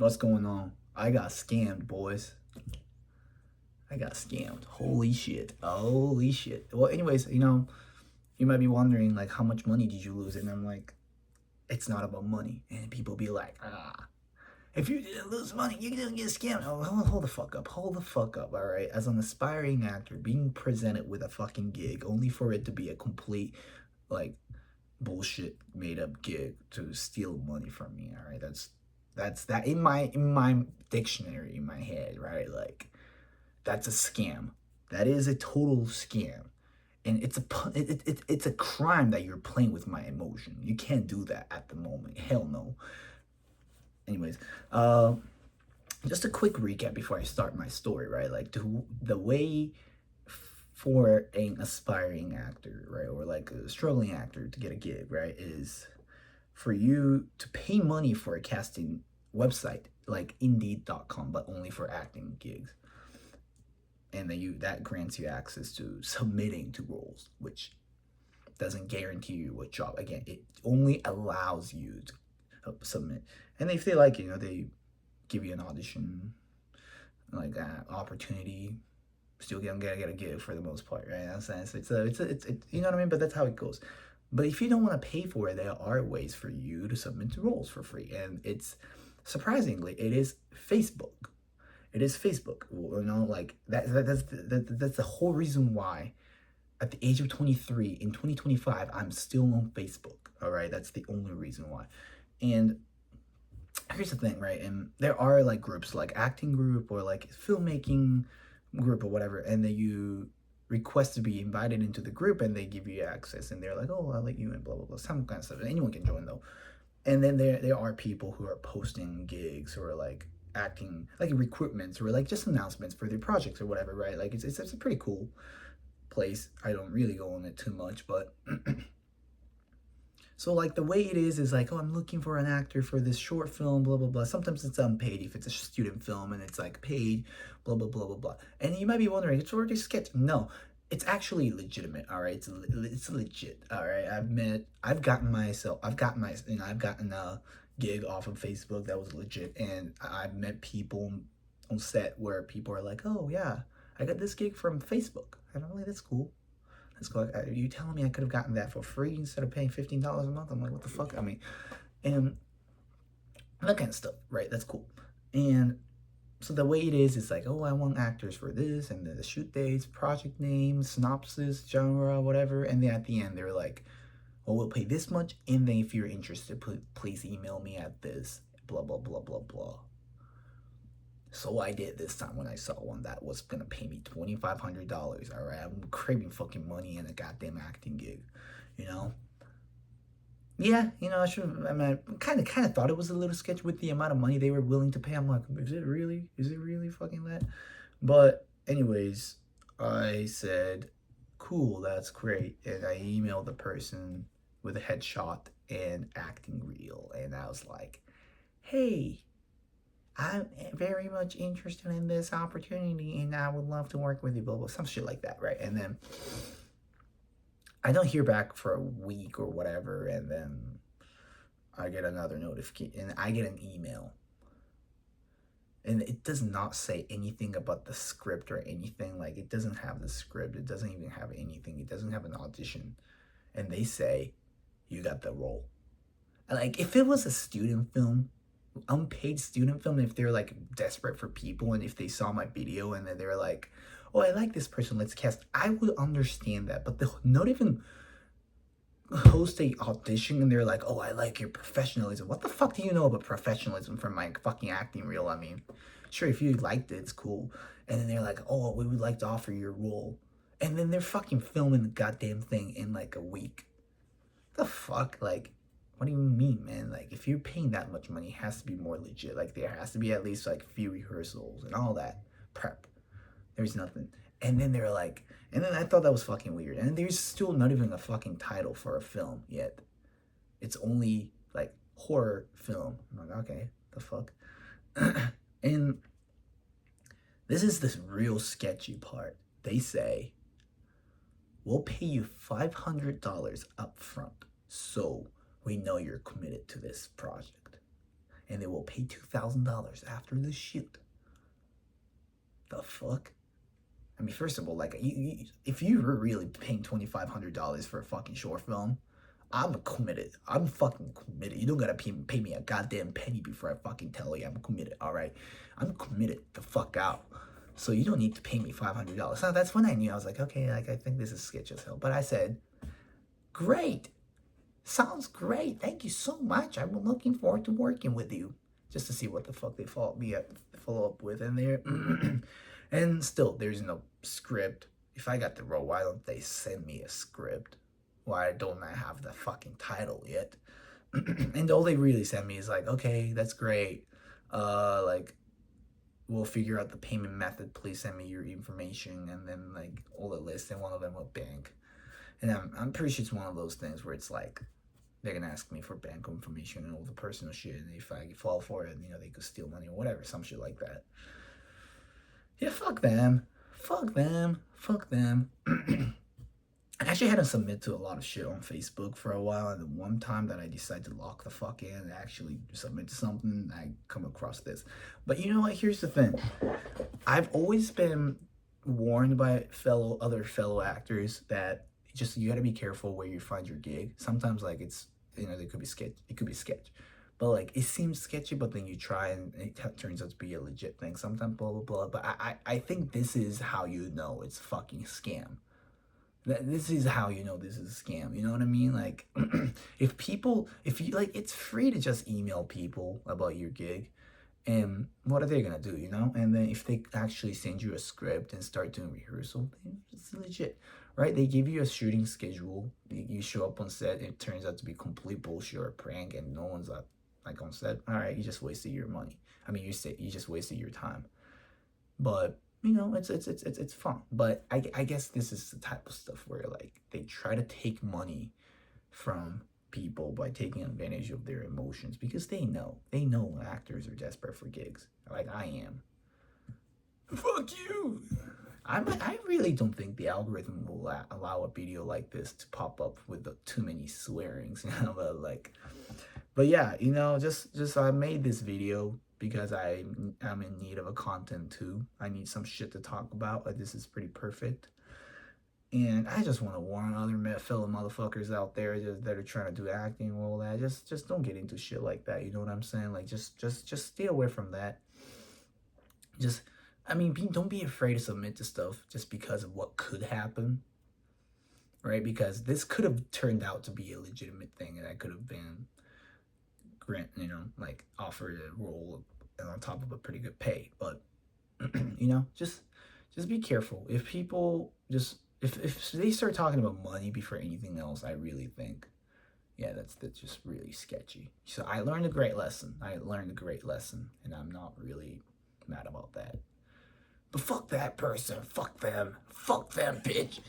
What's going on? I got scammed, boys. I got scammed. Holy shit. Holy shit. Well, anyways, you might be wondering, like, how much money did you lose? And I'm like, it's not about money. And people be like, if you didn't lose money, you didn't get scammed. Oh, hold the fuck up. Hold the fuck up, all right? As an aspiring actor, being presented with a fucking gig only for it to be a complete, like, bullshit made up gig to steal money from me, all right? That's that in my dictionary in my head, right? Like, that's a scam. That is a total scam. And it's a crime that you're playing with my emotion. You can't do that at the moment. Hell no. Anyways, just a quick recap before I start my story, right? Like, the way for an aspiring actor, right, or like a struggling actor to get a gig, right, is for you to pay money for a casting website like Indeed.com, but only for acting gigs. And then that grants you access to submitting to roles, which doesn't guarantee you a job. Again, it only allows you to submit. And if they like you, they give you an audition, like opportunity. Still get a gig for the most part, right? That's it's you know what I mean. But that's how it goes. But if you don't want to pay for it, there are ways for you to submit to roles for free, and it's surprisingly it is Facebook. It is Facebook. Like that's the whole reason why at the age of 23 in 2025 I'm still on Facebook. All right, that's the only reason why. And here's the thing, right? And there are like groups like acting group or like filmmaking group or whatever, and then you request to be invited into the group and they give you access and they're like, oh, I'll let you in, blah blah blah, some kind of stuff. And anyone can join though. And then there are people who are posting gigs or like acting like recruitments or like just announcements for their projects or whatever, right? Like it's a pretty cool place. I don't really go on it too much, but so like the way it is like, oh, I'm looking for an actor for this short film, blah blah blah. Sometimes it's unpaid if it's a student film and it's like paid, blah blah blah blah blah. And you might be wondering, it's already sketch. No, it's actually legitimate. All right, it's legit. All right, I've gotten I've gotten a gig off of Facebook that was legit, and I've met people on set where people are like, oh yeah, I got this gig from Facebook, and I'm like, that's cool. Let's go. You telling me I could have gotten that for free instead of paying $15 a month? I'm like, what the fuck? I mean, and that kind of stuff, right? That's cool. And so the way it is like, oh, I want actors for this, and the shoot dates, project name, synopsis, genre, whatever. And then at the end, they're like, well, we'll pay this much, and then if you're interested, please email me at this, blah blah blah blah blah. So I did this time when I saw one that was gonna pay me $2,500. All right, I'm craving fucking money and a goddamn acting gig, you know. Yeah, I should. I mean, I kind of thought it was a little sketch with the amount of money they were willing to pay. I'm like, is it really? Is it really fucking that? But anyways, I said, cool, that's great, and I emailed the person with a headshot and acting reel, and I was like, hey, I'm very much interested in this opportunity and I would love to work with you, blah, blah, some shit like that, right? And then I don't hear back for a week or whatever, and then I get another notification and I get an email. And it does not say anything about the script or anything. Like, it doesn't have the script, it doesn't even have anything, it doesn't have an audition. And they say, you got the role. Like, if it was a student film, unpaid student film, if they're like desperate for people and if they saw my video and then they're like, oh, I like this person, let's cast, I would understand that. But not even host a audition and they're like, oh, I like your professionalism. What the fuck do you know about professionalism from my fucking acting reel? I mean, sure, if you liked it, it's cool. And then they're like, oh, we would like to offer you a role. And then they're fucking filming the goddamn thing in like a week. The fuck? Like, what do you mean, man? Like, if you're paying that much money, it has to be more legit. Like, there has to be at least like a few rehearsals and all that prep. There's nothing. And then they're like, and then I thought that was fucking weird. And there's still not even a fucking title for a film yet. It's only like horror film. I'm like, okay, the fuck. And this is this real sketchy part. They say, we'll pay you $500 up front, so we know you're committed to this project. and they will pay $2,000 after the shoot. The fuck? I mean, first of all, like, if you were really paying $2,500 for a fucking short film, I'm committed. I'm fucking committed. You don't gotta pay me a goddamn penny before I fucking tell you I'm committed, alright? I'm committed the fuck out. So you don't need to pay me $500. Now, that's when I knew. I was like, okay, like, I think this is sketch as hell. But I said, great. Sounds great. Thank you so much. I'm looking forward to working with you. Just to see what the fuck they follow up with. And there, and still, there's no script. If I got the role, why don't they send me a script? Why don't I have the fucking title yet? And all they really sent me is like, okay, that's great. Like, we'll figure out the payment method. Please send me your information, and then like all the lists, and one of them will bank. And I'm pretty sure it's one of those things where it's like they're gonna ask me for bank information and all the personal shit, and if I fall for it, you know, they could steal money or whatever, some shit like that. Yeah, fuck them. Fuck them. Fuck them. I actually had to submit to a lot of shit on Facebook for a while, and the one time that I decided to lock the fuck in and actually submit to something, I come across this. But you know what? Here's the thing. I've always been warned by other fellow actors that just you gotta be careful where you find your gig. Sometimes like it's, you know, it could be sketch. But like it seems sketchy, but then you try and it turns out to be a legit thing. Sometimes blah blah blah. But I think this is how you know it's fucking scam. This is how you know this is a scam. You know what I mean? Like, if you like, it's free to just email people about your gig, and what are they gonna do? You know? And then if they actually send you a script and start doing rehearsal, it's legit, right? They give you a shooting schedule. You show up on set, it turns out to be complete bullshit or a prank, and no one's like on set. All right, you just wasted your money. I mean, you just wasted your time. But you know, it's fun. But I guess this is the type of stuff where like they try to take money from people by taking advantage of their emotions, because they know actors are desperate for gigs, like I am. Fuck you. I really don't think the algorithm will allow a video like this to pop up with too many swearings, you know. But yeah, you know, just I made this video because I'm in need of a content too. I need some shit to talk about. Like, this is pretty perfect. And I just want to warn other fellow motherfuckers out there that are trying to do acting and all that. Just don't get into shit like that. You know what I'm saying? Like, just stay away from that. I mean, don't be afraid to submit to stuff just because of what could happen, right? Because this could have turned out to be a legitimate thing, and I could have been like offered a role on top of a pretty good pay. But you know, just be careful. If people if they start talking about money before anything else, I really think, yeah, that's just really sketchy. So I learned a great lesson. And I'm not really mad about that. But fuck that person. Fuck them, bitch.